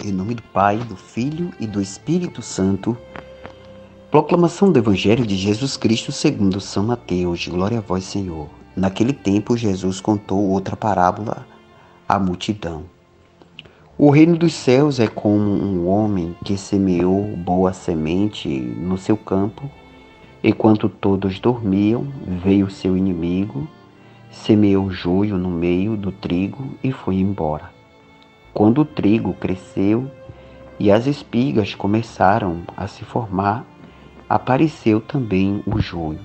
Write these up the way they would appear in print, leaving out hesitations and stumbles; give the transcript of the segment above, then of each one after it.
Em nome do Pai, do Filho e do Espírito Santo. Proclamação do Evangelho de Jesus Cristo segundo São Mateus. Glória a vós, Senhor. Naquele tempo, Jesus contou outra parábola à multidão. O reino dos céus é como um homem que semeou boa semente no seu campo. Enquanto todos dormiam, veio seu inimigo, semeou joio no meio do trigo e foi embora. Quando o trigo cresceu e as espigas começaram a se formar, apareceu também o joio.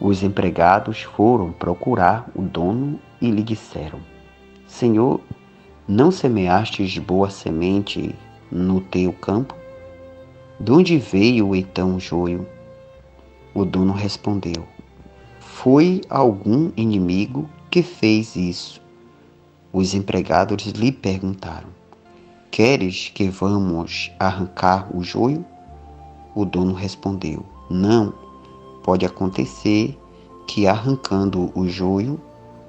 Os empregados foram procurar o dono e lhe disseram: Senhor, não semeastes boa semente no teu campo? De onde veio então o joio? O dono respondeu: Foi algum inimigo que fez isso. Os empregados lhe perguntaram: Queres que vamos arrancar o joio? O dono respondeu: Não, pode acontecer que arrancando o joio,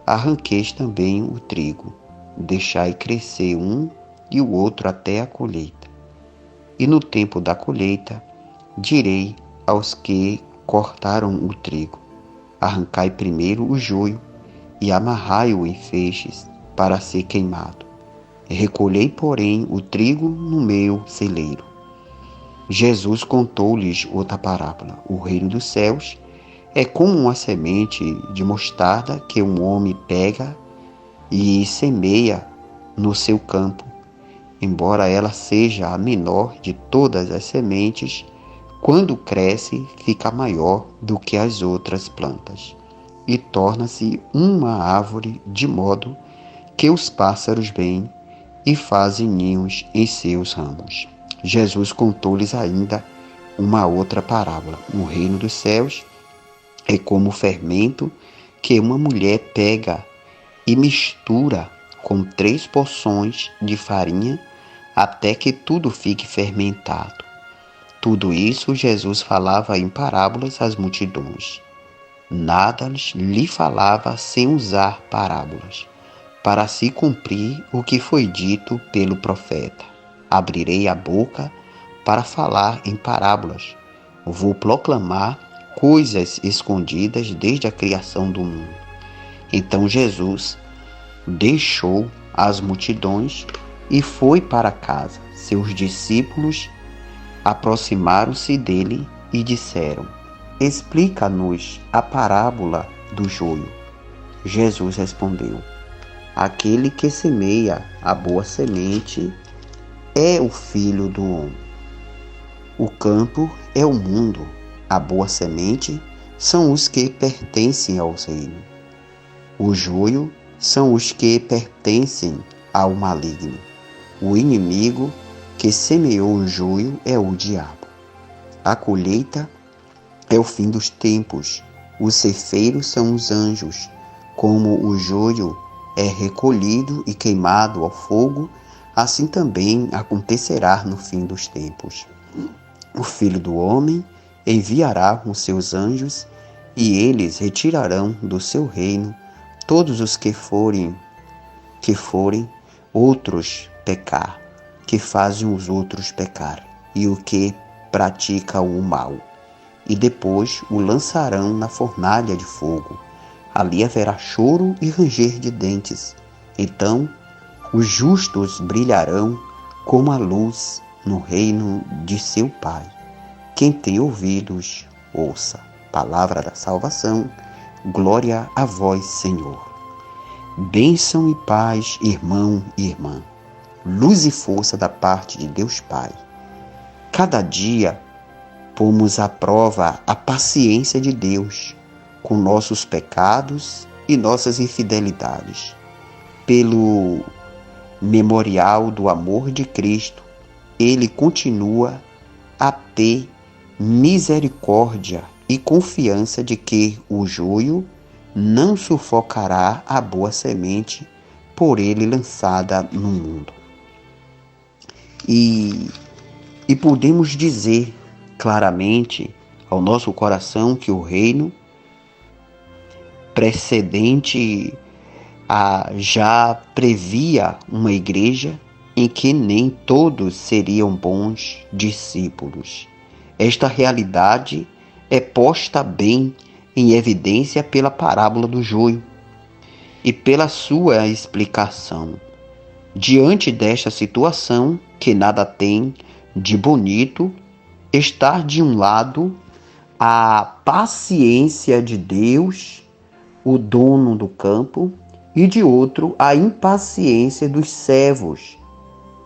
arranqueis também o trigo. Deixai crescer um e o outro até a colheita. E no tempo da colheita, direi aos que cortaram o trigo: Arrancai primeiro o joio e amarrai-o em feixes para ser queimado. Recolhei, porém, o trigo no meu celeiro. Jesus contou-lhes outra parábola. O reino dos céus é como uma semente de mostarda que um homem pega e semeia no seu campo. Embora ela seja a menor de todas as sementes, quando cresce, fica maior do que as outras plantas e torna-se uma árvore, de modo que os pássaros vêm e fazem ninhos em seus ramos. Jesus contou-lhes ainda uma outra parábola. No reino dos céus é como o fermento que uma mulher pega e mistura com 3 porções de farinha até que tudo fique fermentado. Tudo isso Jesus falava em parábolas às multidões. Nada lhe falava sem usar parábolas, para se cumprir o que foi dito pelo profeta. Abrirei a boca para falar em parábolas. Vou proclamar coisas escondidas desde a criação do mundo. Então Jesus deixou as multidões e foi para casa. Seus discípulos aproximaram-se dele e disseram: Explica-nos a parábola do joio. Jesus respondeu: Aquele que semeia a boa semente é o Filho do Homem. O campo é o mundo. A boa semente são os que pertencem ao reino. O joio são os que pertencem ao maligno. O inimigo que semeou o joio é o diabo. A colheita é o fim dos tempos. Os ceifeiros são os anjos. Como o joio é recolhido e queimado ao fogo, assim também acontecerá no fim dos tempos. O Filho do Homem enviará os seus anjos e eles retirarão do seu reino todos os que forem outros pecar, que fazem os outros pecar, e o que pratica o mal. E depois o lançarão na fornalha de fogo. Ali haverá choro e ranger de dentes. Então os justos brilharão como a luz no reino de seu Pai. Quem tem ouvidos, ouça. Palavra da salvação. Glória a vós, Senhor. Bênção e paz, irmão e irmã. Luz e força da parte de Deus Pai. Cada dia pomos à prova a paciência de Deus com nossos pecados e nossas infidelidades. Pelo memorial do amor de Cristo, Ele continua a ter misericórdia e confiança de que o joio não sufocará a boa semente por Ele lançada no mundo. E podemos dizer claramente ao nosso coração que o reino precedente já previa uma igreja em que nem todos seriam bons discípulos. Esta realidade é posta bem em evidência pela parábola do joio e pela sua explicação. Diante desta situação, que nada tem de bonito, estar de um lado a paciência de Deus, o dono do campo, e de outro a impaciência dos servos.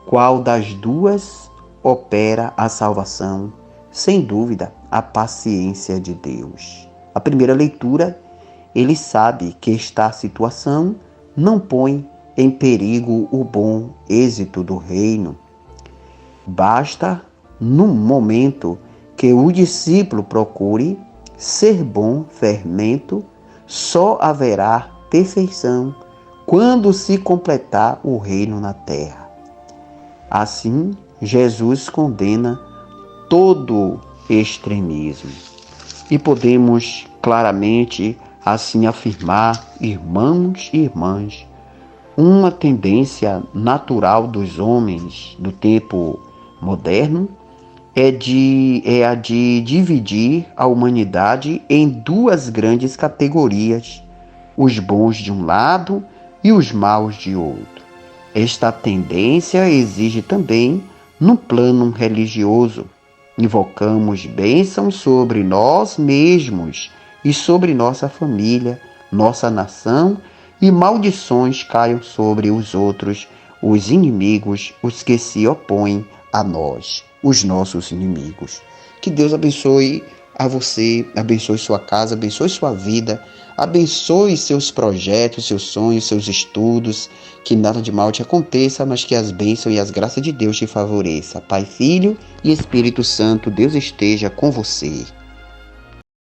Qual das duas opera a salvação? Sem dúvida, a paciência de Deus. A primeira leitura, ele sabe que esta situação não põe em perigo o bom êxito do reino. Basta, num momento, que o discípulo procure ser bom fermento, só haverá perfeição quando se completar o reino na terra. Assim, Jesus condena todo extremismo. E podemos claramente assim afirmar, irmãos e irmãs, uma tendência natural dos homens do tempo moderno é a de dividir a humanidade em duas grandes categorias, os bons de um lado e os maus de outro. Esta tendência exige também no plano religioso. Invocamos bênçãos sobre nós mesmos e sobre nossa família, nossa nação, e maldições caiam sobre os outros, os inimigos, os que se opõem a nós, os nossos inimigos. Que Deus abençoe a você, abençoe sua casa, abençoe sua vida, abençoe seus projetos, seus sonhos, seus estudos, que nada de mal te aconteça, mas que as bênçãos e as graças de Deus te favoreça. Pai, Filho e Espírito Santo, Deus esteja com você.